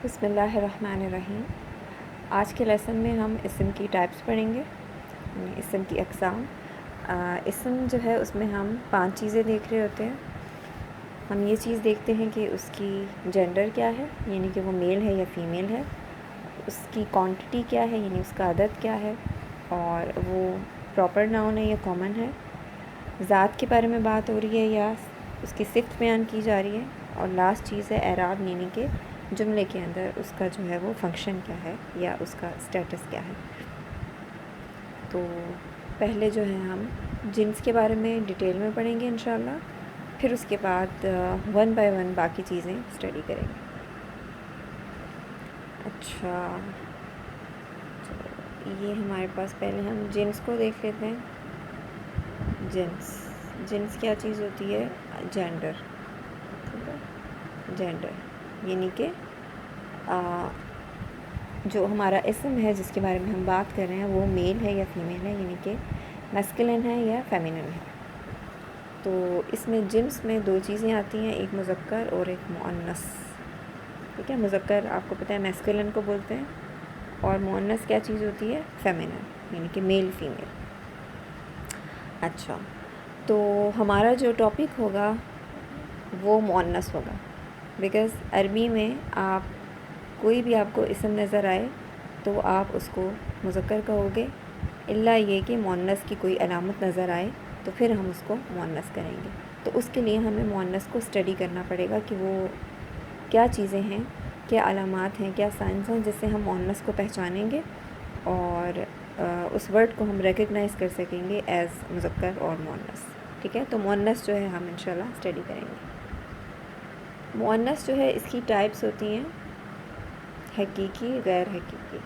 بسم اللہ الرحمن الرحیم۔ آج کے لیسن میں ہم اسم کی ٹائپس پڑھیں گے، یعنی اسم کی اقسام۔ اسم جو ہے اس میں ہم 5 چیزیں دیکھ رہے ہوتے ہیں۔ ہم یہ چیز دیکھتے ہیں کہ اس کی جینڈر کیا ہے، یعنی کہ وہ میل ہے یا فیمیل ہے، اس کی کوانٹٹی کیا ہے، یعنی اس کا عدد کیا ہے، اور وہ پراپر ناؤن ہے یا کامن ہے، ذات کے بارے میں بات ہو رہی ہے یا اس کی صفت بیان کی جا رہی ہے، اور لاسٹ چیز ہے اعراب، یعنی کہ جملے کے اندر اس کا جو ہے وہ فنکشن کیا ہے یا اس کا اسٹیٹس کیا ہے۔ تو پہلے جو ہے ہم جنس کے بارے میں ڈیٹیل میں پڑھیں گے انشاءاللہ، پھر اس کے بعد 1 بائی 1 باقی چیزیں اسٹڈی کریں گے۔ اچھا، یہ ہمارے پاس پہلے ہم جنس کو دیکھ لیتے ہیں۔ جنس کیا چیز ہوتی ہے؟ جینڈر، جینڈر یعنی کہ جو ہمارا اسم ہے جس کے بارے میں ہم بات کر رہے ہیں وہ میل ہے یا فیمیل ہے، یعنی کہ میسکلن ہے یا فیمینن ہے۔ تو اس میں جنس میں 2 چیزیں آتی ہیں، ایک مذکر اور ایک مؤنث۔ ٹھیک ہے، مذکر آپ کو پتہ ہے میسکلن کو بولتے ہیں، اور مؤنث کیا چیز ہوتی ہے؟ فیمینن، یعنی کہ میل فیمیل۔ اچھا، تو ہمارا جو ٹاپک ہوگا وہ مؤنث ہوگا، بیکاز عربی میں آپ کوئی بھی آپ کو اسم نظر آئے تو آپ اس کو مذکر کہو گے، الا یہ کہ مؤنث کی کوئی علامت نظر آئے تو پھر ہم اس کو مؤنث کریں گے۔ تو اس کے لیے ہمیں مؤنث کو اسٹڈی کرنا پڑے گا کہ وہ کیا چیزیں ہیں، کیا علامات ہیں، کیا سائنس ہیں جس سے ہم مؤنث کو پہچانیں گے اور اس ورڈ کو ہم ریکگنائز کر سکیں گے ایز مذکر اور مؤنث۔ ٹھیک ہے، تو مؤنث جو ہے ہم انشاءاللہ اسٹڈی کریں گے۔ مؤنث جو ہے اس کی ٹائپس ہوتی ہیں حقیقی، غیر حقیقی۔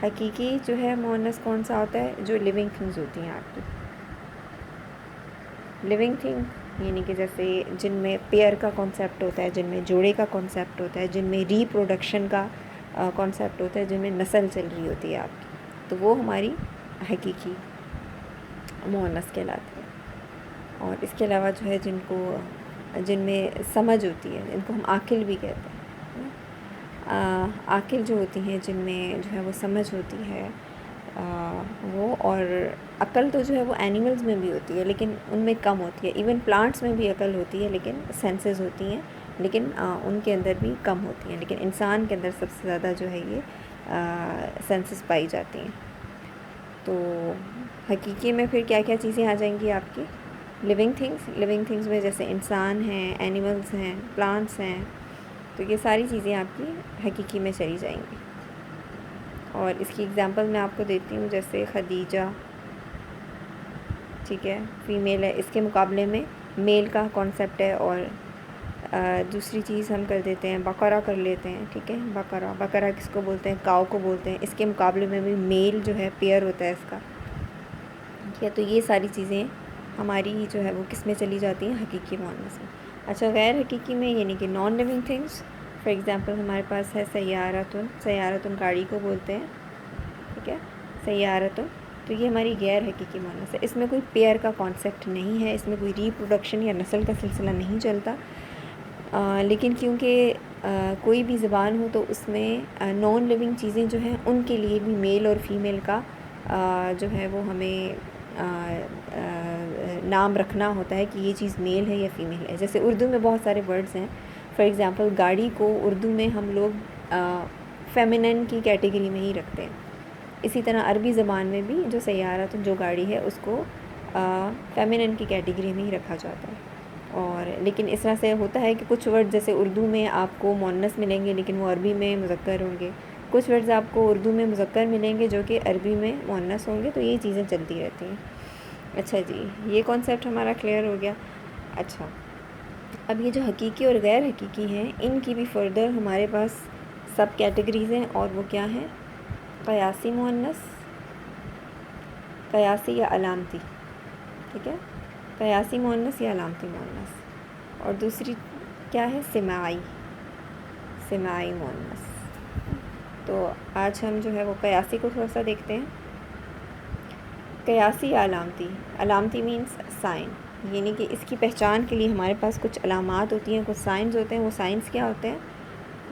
حقیقی جو ہے مؤنث کون سا ہوتا ہے؟ جو لیونگ تھنگز ہوتی ہیں آپ کی۔ لیونگ تھنگ یعنی کہ جیسے جن میں پیئر کا کانسیپٹ ہوتا ہے، جن میں جوڑے کا کانسیپٹ ہوتا ہے، جن میں ری پروڈکشن کا کانسیپٹ ہوتا ہے، جن میں نسل چل رہی ہوتی ہے آپ کی، تو وہ ہماری حقیقی مؤنث کہلاتی ہے۔ اور اس کے علاوہ جو ہے جن میں سمجھ ہوتی ہے، ان کو ہم عاقل بھی کہتے ہیں۔ عاقل جو ہوتی ہیں، جن میں جو ہے وہ سمجھ ہوتی ہے، وہ، اور عقل تو جو ہے وہ اینیملز میں بھی ہوتی ہے لیکن ان میں کم ہوتی ہے۔ ایون پلانٹس میں بھی عقل ہوتی ہے لیکن سینسز ہوتی ہیں، لیکن ان کے اندر بھی کم ہوتی ہیں، لیکن انسان کے اندر سب سے زیادہ جو ہے یہ سینسز پائی جاتی ہیں۔ تو حقیقی میں پھر کیا کیا چیزیں آ جائیں گی آپ کی؟ لیونگ تھنگس میں جیسے انسان ہیں، اینیملز ہیں، پلانٹس ہیں، تو یہ ساری چیزیں آپ کی حقیقی میں چلی جائیں گی۔ اور اس کی اگزامپل میں آپ کو دیتی ہوں، جیسے خدیجہ، ٹھیک ہے، فیمیل ہے، اس کے مقابلے میں میل کا کانسیپٹ ہے۔ اور دوسری چیز ہم کر دیتے ہیں، بقرہ کر لیتے ہیں، ٹھیک ہے، بقرہ کس کو بولتے ہیں؟ کاؤ کو بولتے ہیں۔ اس کے مقابلے میں بھی میل جو ہے پیئر ہوتا ہے اس کا، ٹھیک ہے۔ تو یہ ساری چیزیں ہماری جو ہے وہ کس میں چلی جاتی ہیں؟ حقیقی مؤنث میں۔ اچھا، غیر حقیقی میں یعنی کہ non living things, for example ہمارے پاس ہے سیارتن گاڑی کو بولتے ہیں، ٹھیک ہے، سیارتن، تو یہ ہماری غیر حقیقی مؤنث ہے۔ اس میں کوئی پیئر کا کانسیپٹ نہیں ہے، اس میں کوئی ری پروڈکشن یا نسل کا سلسلہ نہیں چلتا، لیکن کیونکہ کوئی بھی زبان ہو تو اس میں نان لیونگ چیزیں جو ہیں ان کے لیے بھی میل اور فیمیل کا جو ہے وہ ہمیں نام رکھنا ہوتا ہے کہ یہ چیز میل ہے یا فیمیل ہے۔ جیسے اردو میں بہت سارے ورڈز ہیں، فار ایگزامپل گاڑی کو اردو میں ہم لوگ فیمینن کی کیٹیگری میں ہی رکھتے ہیں، اسی طرح عربی زبان میں بھی جو سیارت جو گاڑی ہے اس کو فیمینن کی کیٹیگری میں ہی رکھا جاتا ہے۔ اور لیکن اس طرح سے ہوتا ہے کہ کچھ ورڈ جیسے اردو میں آپ کو مؤنث ملیں گے لیکن وہ عربی میں مذکر ہوں گے، کچھ ورڈز آپ کو اردو میں مذکر ملیں گے جو کہ عربی میں مؤنث ہوں گے، تو یہ چیزیں چلتی رہتی ہیں۔ اچھا جی، یہ کانسیپٹ ہمارا کلیئر ہو گیا۔ اچھا، اب یہ جو حقیقی اور غیر حقیقی ہیں ان کی بھی فردر ہمارے پاس سب کیٹیگریز ہیں، اور وہ کیا ہیں؟ قیاسی مؤنث، قیاسی یا علامتی، ٹھیک ہے، قیاسی مؤنث یا علامتی مؤنث، اور دوسری کیا ہے؟ سماعی مؤنث۔ تو آج ہم جو ہے وہ قیاسی کو تھوڑا سا دیکھتے ہیں۔ قیاسی یا علامتی مینس سائن، یعنی کہ اس کی پہچان کے لیے ہمارے پاس کچھ علامات ہوتی ہیں، کچھ سائنز ہوتے ہیں۔ وہ سائنز کیا ہوتے ہیں؟